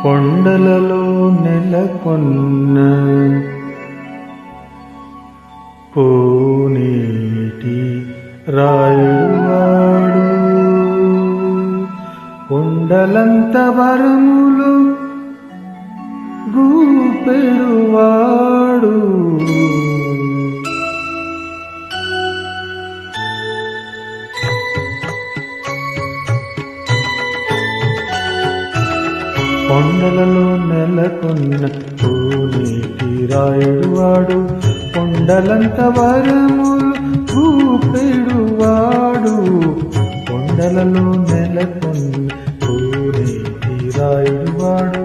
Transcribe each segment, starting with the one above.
కొండలలో నెలకొన్న కోనేటి రాయుడువాడు, కొండలంత వరములు గూపెడువాడు. కొండలలో నెలకొన్న కోనేటి రాయుడువాడు, కొండలంత వరములు గూపెడువాడు. కొండలలో నెలకొన్న కోనేటి రాయుడువాడు,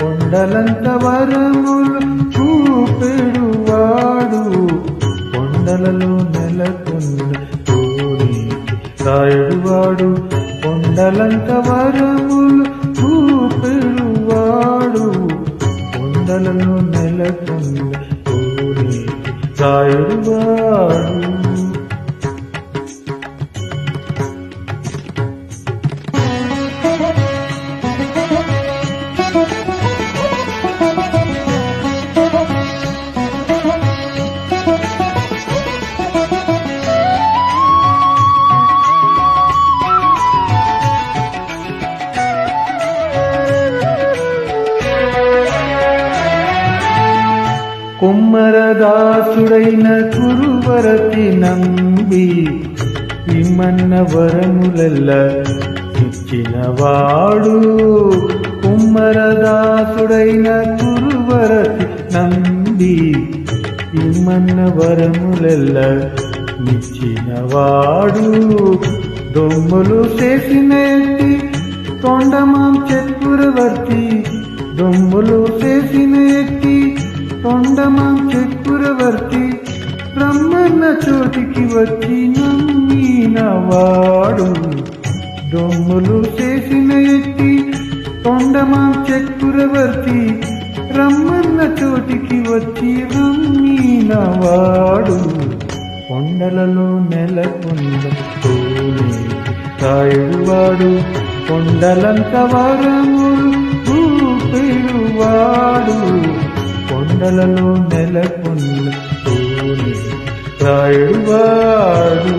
కొండలంత వరములు గూపెడువాడు. కొండలలో నెలకొన్న కోనేటి రాయుడువాడు, కొండలంత వరములు గూపెడువాడు. కొండలలో నెలకొన్న కోనేటి రాయుడువాడు. కుమ్మరదాసుడైన కురువరతి నంబి ఇమ్మన్న వరములెల్ల ఇచ్చినవాడు. కుమ్మరదాసుడైన కురువరతి నంబి ఇమ్మన్న వరములెల్ల ఇచ్చినవాడు. దొమ్ములు చేసిన ఎత్తి తొండమాం చక్రవర్తి, దొమ్ములు చేసిన ఎత్తి తొండమాం చక్రవర్తి, రమ్మన్న చోటికి వచ్చి నమ్మినవాడు. దొమ్ములు చేసిన ఎత్తి తొండమాం చక్రవర్తి, రమ్మన్న చోటికి వచ్చి నమ్మినవాడు. కొండలలో నెలకొన్న కోనేటి రాయుడువాడు, కొండలంత వరములు గూపెడువాడు. కొండలలో నెలకొన్న కోనేటి రాయుడువాడు.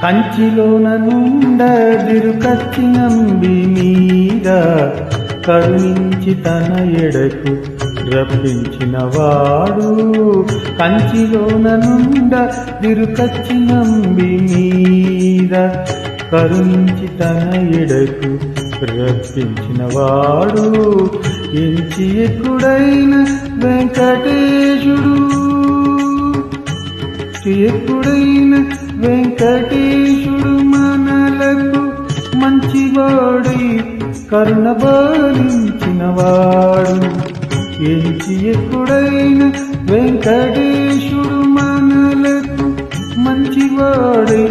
కంచిలోన నుండదిరుకచ్చి నంబి మీద కరుణించి తన ఎడకు రప్పించినవాడు. కంచిలోన నుండదిరుకచ్చి నంబి మీద కరుణించి తన ఎడకు రప్పించినవాడు. ఎంచి ఎక్కుడైన వెంకటేశుడు, ఎక్కుడైన వెంకటేశుడు మనలకు మంచివాడై కరుణ బాలించినవాడు. ఎంచి ఎక్కుడైన వెంకటేశుడు మనలకు మంచివాడై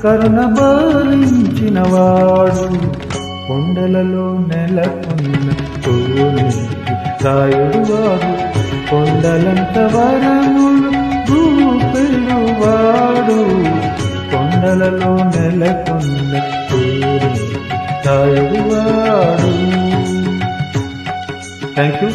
కరుణ బాలించినవాడు. కొండలలో నెలకొన్న కోనేటి రాయుడువాడు, కొండలంత వరములు గూపెడువాడు. కొండలలో నెలకొన్న కోనేటి రాయుడువాడు. Thank you.